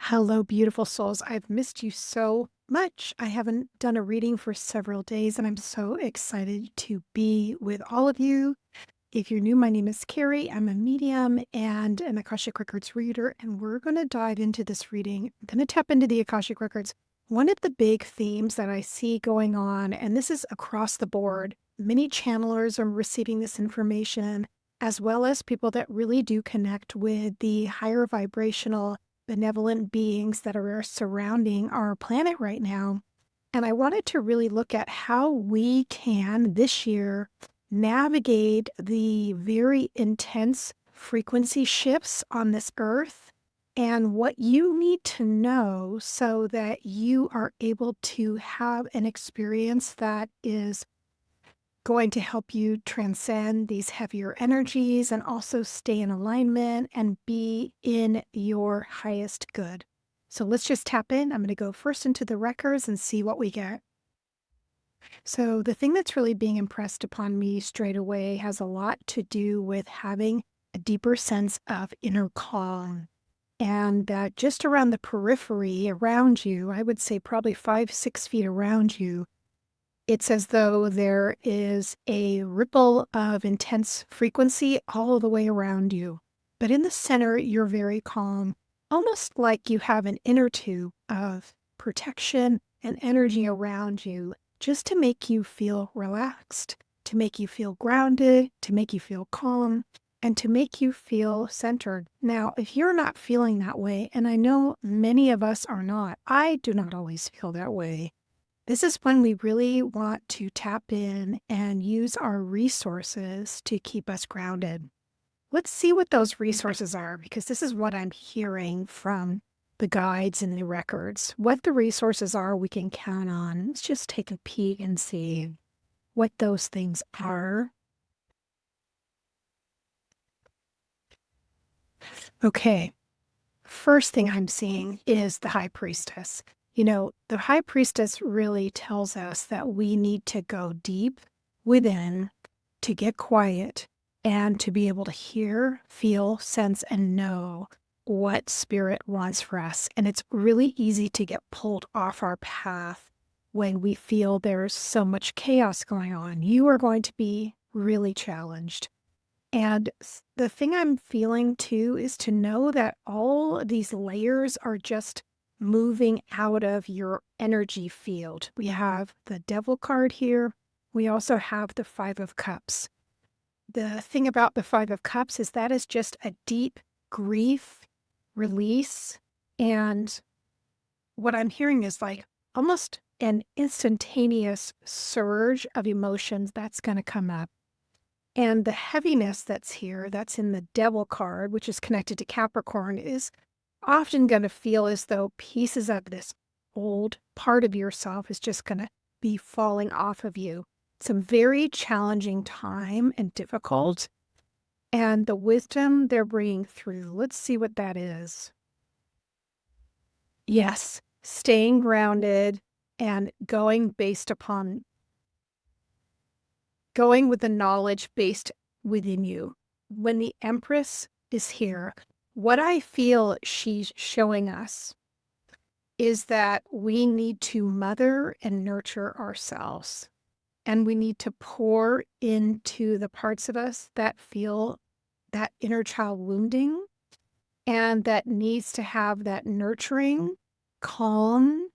Hello, beautiful souls. I've missed you so much. I haven't done a reading for several days, and I'm so excited to be with all of you. If you're new, my name is Carey. I'm a medium and an Akashic Records reader, and we're going to dive into this reading. I'm going to tap into the Akashic Records. One of the big themes that I see going on, and this is across the board, many channelers are receiving this information, as well as people that really do connect with the higher vibrational benevolent beings that are surrounding our planet right now. And I wanted to really look at how we can this year navigate the very intense frequency shifts on this earth and what you need to know so that you are able to have an experience that is going to help you transcend these heavier energies and also stay in alignment and be in your highest good. So let's just tap in. I'm going to go first into the records and see what we get. So the thing that's really being impressed upon me straight away has a lot to do with having a deeper sense of inner calm. And that just around the periphery around you, I would say probably 5-6 feet around you, it's as though there is a ripple of intense frequency all the way around you. But in the center, you're very calm, almost like you have an inner tube of protection and energy around you, just to make you feel relaxed, to make you feel grounded, to make you feel calm, and to make you feel centered. Now, if you're not feeling that way, and I know many of us are not, I do not always feel that way. This is when we really want to tap in and use our resources to keep us grounded. Let's see what those resources are, because this is what I'm hearing from the guides and the records. What the resources are we can count on. Let's just take a peek and see what those things are. Okay, first thing I'm seeing is the High Priestess. You know, the High Priestess really tells us that we need to go deep within to get quiet and to be able to hear, feel, sense, and know what Spirit wants for us. And it's really easy to get pulled off our path when we feel there's so much chaos going on. You are going to be really challenged. And the thing I'm feeling too is to know that all these layers are just moving out of your energy field. We have the Devil card here. We also have the Five of Cups. The thing about the Five of Cups is that is just a deep grief release. And what I'm hearing is like almost an instantaneous surge of emotions that's going to come up. And the heaviness that's here, that's in the Devil card, which is connected to Capricorn, is often going to feel as though pieces of this old part of yourself is just going to be falling off of you. Some very challenging time and difficult. And the wisdom they're bringing through, let's see what that is. Yes, staying grounded and going with the knowledge based within you. When the Empress is here, what I feel she's showing us is that we need to mother and nurture ourselves. And we need to pour into the parts of us that feel that inner child wounding and that needs to have that nurturing, calm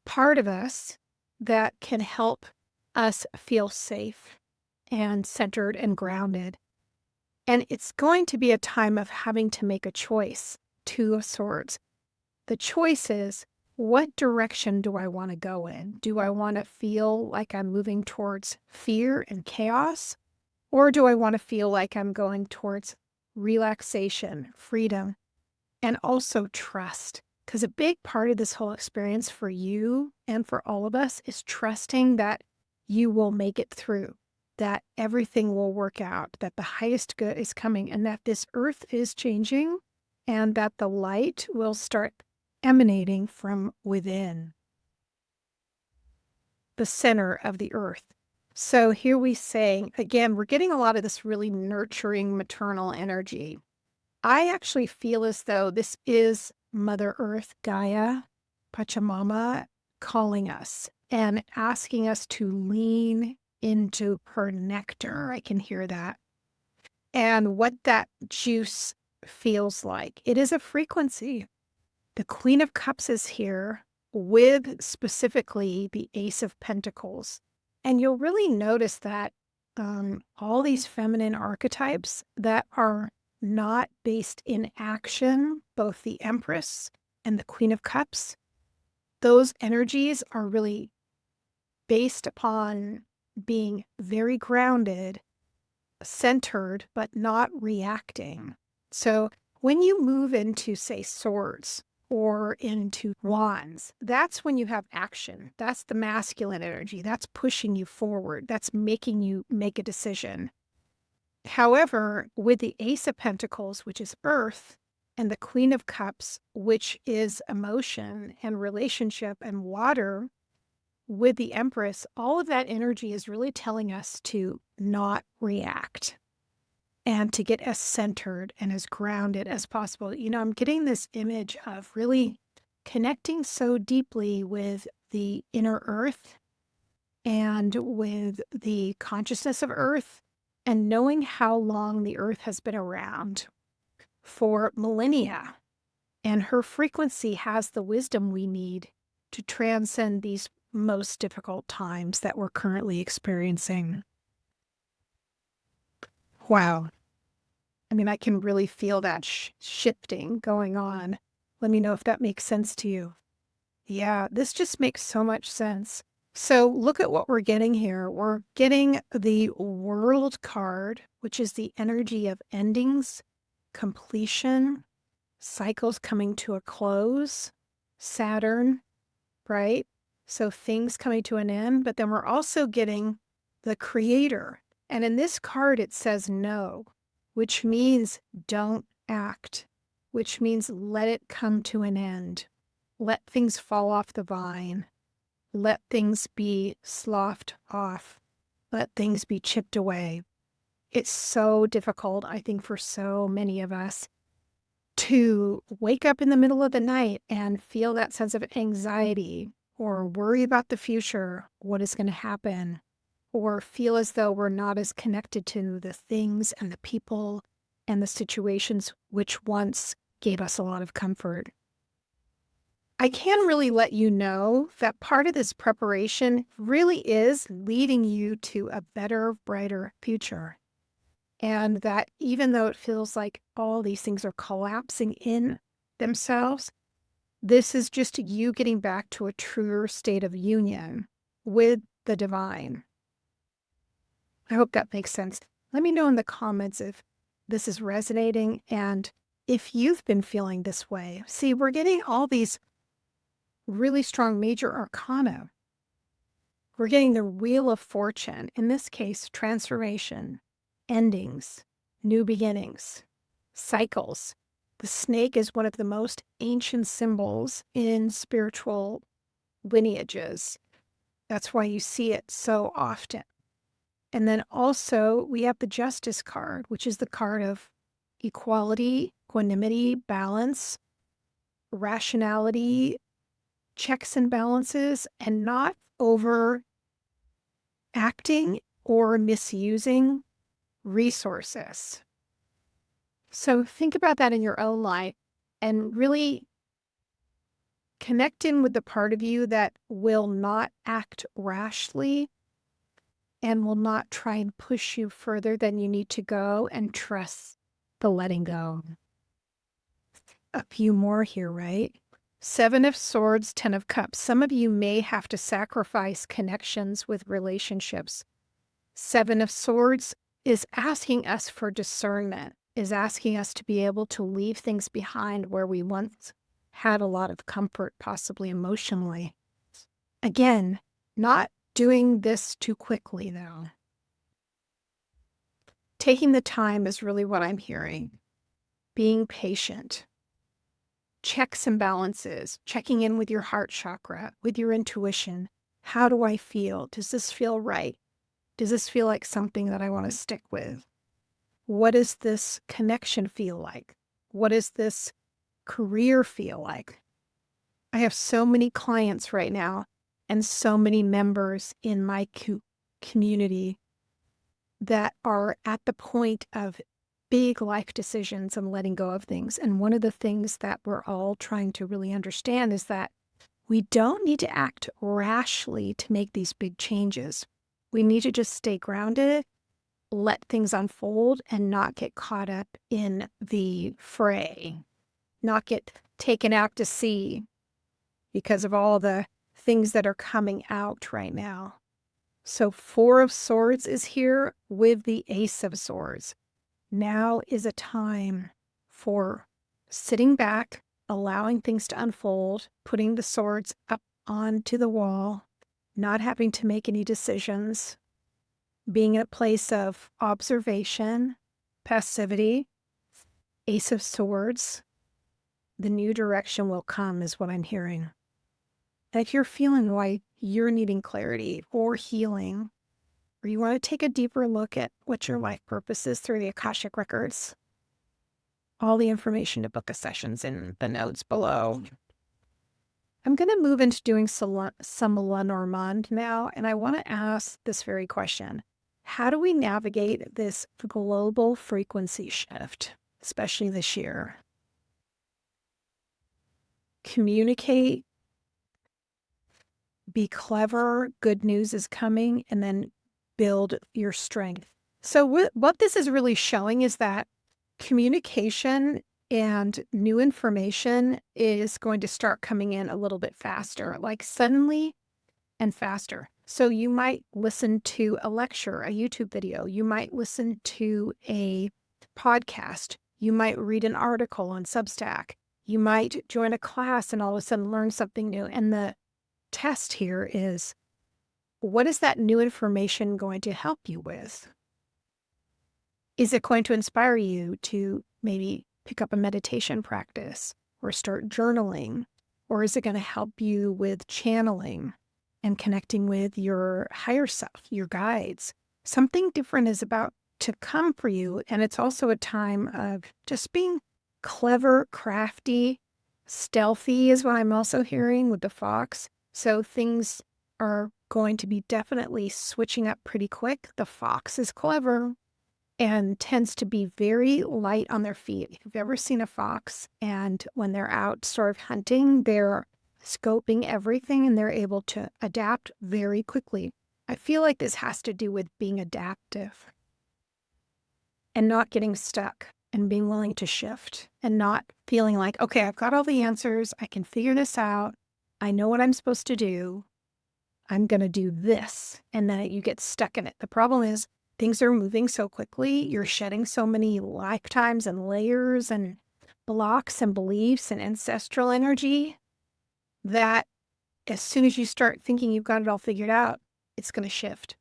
part of us that can help us feel safe and centered and grounded. And it's going to be a time of having to make a choice, Two of Swords. The choice is, what direction do I want to go in? Do I want to feel like I'm moving towards fear and chaos? Or do I want to feel like I'm going towards relaxation, freedom, and also trust? Because a big part of this whole experience for you and for all of us is trusting that you will make it through, that everything will work out, that the highest good is coming, and that this earth is changing, and that the light will start emanating from within the center of the earth. So here we say, again, we're getting a lot of this really nurturing maternal energy. I actually feel as though this is Mother Earth, Gaia, Pachamama calling us and asking us to lean into her nectar. I can hear that. And what that juice feels like. It is a frequency. The Queen of Cups is here with specifically the Ace of Pentacles. And you'll really notice that all these feminine archetypes that are not based in action, both the Empress and the Queen of Cups, those energies are really based upon being very grounded, centered, but not reacting. So when you move into, say, swords or into wands, that's when you have action. That's the masculine energy. That's pushing you forward. That's making you make a decision. However, with the Ace of Pentacles, which is earth, and the Queen of Cups, which is emotion and relationship and water, with the Empress, all of that energy is really telling us to not react and to get as centered and as grounded as possible. You know, I'm getting this image of really connecting so deeply with the inner earth and with the consciousness of earth and knowing how long the earth has been around for millennia. And her frequency has the wisdom we need to transcend these most difficult times that we're currently experiencing. Wow. I mean, I can really feel that shifting going on. Let me know if that makes sense to you. Yeah, this just makes so much sense. So look at what we're getting here. We're getting the World card, which is the energy of endings, completion, cycles coming to a close, Saturn, right? So things coming to an end, but then we're also getting the Creator. And in this card, it says no, which means don't act, which means let it come to an end. Let things fall off the vine. Let things be sloughed off. Let things be chipped away. It's so difficult, I think, for so many of us to wake up in the middle of the night and feel that sense of anxiety or worry about the future, what is going to happen, or feel as though we're not as connected to the things and the people and the situations which once gave us a lot of comfort. I can really let you know that part of this preparation really is leading you to a better, brighter future. And that even though it feels like all these things are collapsing in themselves, this is just you getting back to a truer state of union with the divine. I hope that makes sense. Let me know in the comments if this is resonating and if you've been feeling this way. See, we're getting all these really strong major arcana. We're getting the Wheel of Fortune, in this case, transformation, endings, new beginnings, cycles. The snake is one of the most ancient symbols in spiritual lineages. That's why you see it so often. And then also we have the Justice card, which is the card of equality, equanimity, balance, rationality, checks and balances, and not overacting or misusing resources. So think about that in your own life and really connect in with the part of you that will not act rashly and will not try and push you further than you need to go, and trust the letting go. A few more here, right? 7 of Swords, 10 of Cups. Some of you may have to sacrifice connections with relationships. 7 of Swords is asking us for discernment, is asking us to be able to leave things behind where we once had a lot of comfort, possibly emotionally. Again, not doing this too quickly, though. Taking the time is really what I'm hearing. Being patient. Checks and balances, checking in with your heart chakra, with your intuition. How do I feel? Does this feel right? Does this feel like something that I want to stick with? What does this connection feel like? What is this career feel like? I have so many clients right now and so many members in my community that are at the point of big life decisions and letting go of things. And one of the things that we're all trying to really understand is that we don't need to act rashly to make these big changes. We need to just stay grounded, let things unfold, and not get caught up in the fray, not get taken out to sea because of all the things that are coming out right now. So Four of Swords is here with the Ace of Swords. Now is a time for sitting back, allowing things to unfold, putting the swords up onto the wall, not having to make any decisions, being in a place of observation, passivity, Ace of Swords. The new direction will come is what I'm hearing. And if you're feeling like you're needing clarity or healing, or you want to take a deeper look at what your life purpose is through the Akashic Records, all the information to book a session's in the notes below. I'm going to move into doing some Lenormand now, and I want to ask this very question. How do we navigate this global frequency shift, especially this year? Communicate, be clever, good news is coming, and then build your strength. So what this is really showing is that communication and new information is going to start coming in a little bit faster, like suddenly and faster. So you might listen to a lecture, a YouTube video. You might listen to a podcast. You might read an article on Substack. You might join a class and all of a sudden learn something new. And the test here is, what is that new information going to help you with? Is it going to inspire you to maybe pick up a meditation practice or start journaling? Or is it going to help you with channeling and connecting with your higher self, your guides? Something different is about to come for you. And it's also a time of just being clever, crafty, stealthy is what I'm also hearing with the fox. So things are going to be definitely switching up pretty quick. The fox is clever and tends to be very light on their feet. If you've ever seen a fox, and when they're out sort of hunting, they're scoping everything and they're able to adapt very quickly. I feel like this has to do with being adaptive and not getting stuck and being willing to shift and not feeling like, okay, I've got all the answers. I can figure this out. I know what I'm supposed to do. I'm going to do this. And then you get stuck in it. The problem is things are moving so quickly. You're shedding so many lifetimes and layers and blocks and beliefs and ancestral energy that as soon as you start thinking you've got it all figured out, it's going to shift.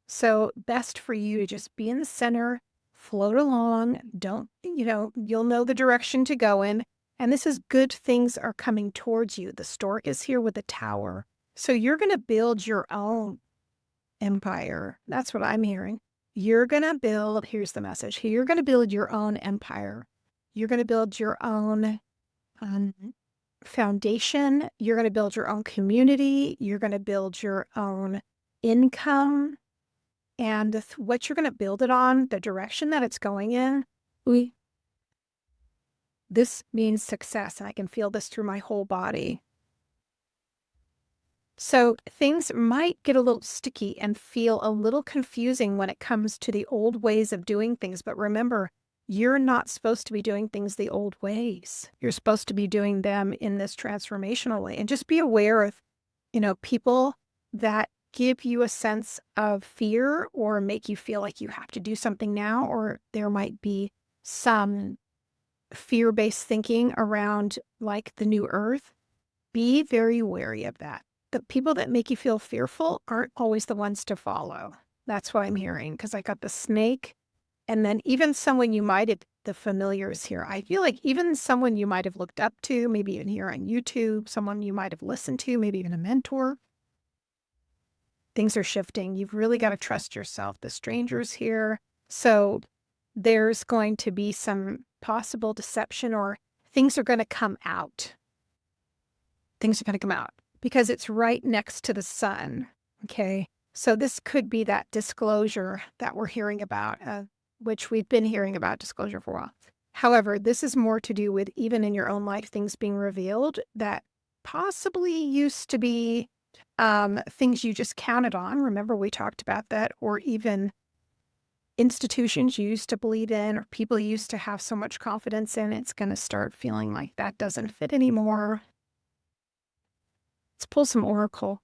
So best for you to just be in the center, float along. Don't, you'll know the direction to go in. And this is good things are coming towards you. The stork is here with the tower. So you're going to build your own empire. That's what I'm hearing. You're going to build, here's the message. You're going to build your own empire. You're going to build your own foundation. You're going to build your own community. You're going to build your own income. And what you're going to build it on, the direction that it's going in, this means success. And I can feel this through my whole body. So things might get a little sticky and feel a little confusing when it comes to the old ways of doing things. But remember, you're not supposed to be doing things the old ways. You're supposed to be doing them in this transformational way. And just be aware of, people that give you a sense of fear or make you feel like you have to do something now, or there might be some fear-based thinking around like the new earth. Be very wary of that. The people that make you feel fearful aren't always the ones to follow. That's what I'm hearing, because I got the snake, and then even someone you might have, the familiars here. I feel like even someone you might have looked up to, maybe even here on YouTube, someone you might have listened to, maybe even a mentor. Things are shifting. You've really got to trust yourself. The stranger's here. So there's going to be some possible deception or things are going to come out. Things are going to come out because it's right next to the sun. Okay. So this could be that disclosure that we're hearing about, which we've been hearing about disclosure for a while. However, this is more to do with even in your own life, things being revealed that possibly used to be things you just counted on. Remember, we talked about that, or even institutions you used to believe in, or people you used to have so much confidence in. It's going to start feeling like that doesn't fit anymore. Let's pull some oracle.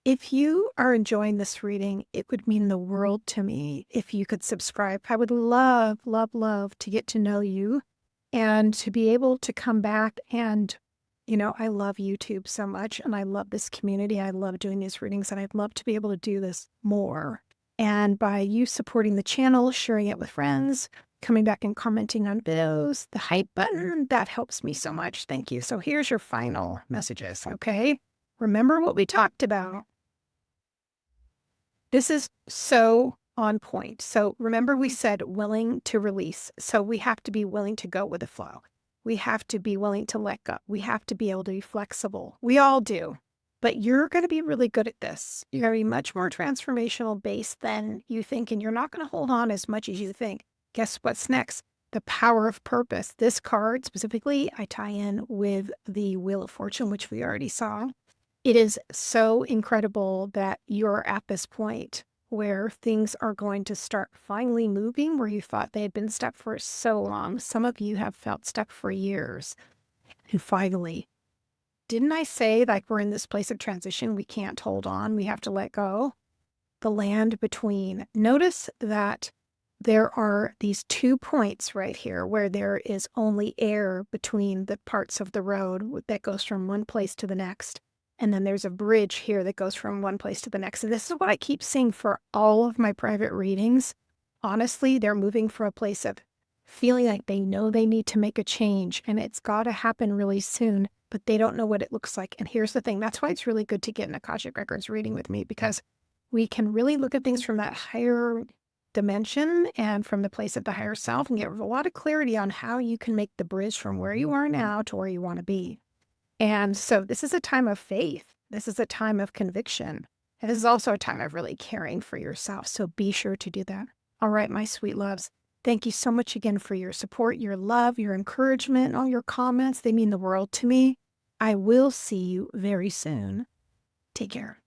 If you are enjoying this reading, it would mean the world to me if you could subscribe. I would love, love, love to get to know you and to be able to come back and, I love YouTube so much and I love this community. I love doing these readings and I'd love to be able to do this more. And by you supporting the channel, sharing it with friends, coming back and commenting on videos, the hype button, that helps me so much. Thank you. So here's your final messages, okay? Remember what we talked about. This is so on point. So remember we said willing to release. So we have to be willing to go with the flow. We have to be willing to let go. We have to be able to be flexible. We all do. But you're going to be really good at this. You're going to be much more transformational based than you think, and you're not going to hold on as much as you think. Guess what's next? The power of purpose. This card specifically, I tie in with the Wheel of Fortune, which we already saw. It is so incredible that you're at this point where things are going to start finally moving where you thought they had been stuck for so long. Some of you have felt stuck for years. And finally, didn't I say like we're in this place of transition? We can't hold on. We have to let go. The land between. Notice that there are these 2 points right here where there is only air between the parts of the road that goes from one place to the next. And then there's a bridge here that goes from one place to the next. And this is what I keep seeing for all of my private readings. Honestly, they're moving from a place of feeling like they know they need to make a change and it's got to happen really soon, but they don't know what it looks like. And here's the thing. That's why it's really good to get an Akashic Records reading with me, because we can really look at things from that higher dimension and from the place of the higher self and get a lot of clarity on how you can make the bridge from where you are now to where you want to be. And so this is a time of faith. This is a time of conviction. And this is also a time of really caring for yourself. So be sure to do that. All right, my sweet loves. Thank you so much again for your support, your love, your encouragement, all your comments. They mean the world to me. I will see you very soon. Take care.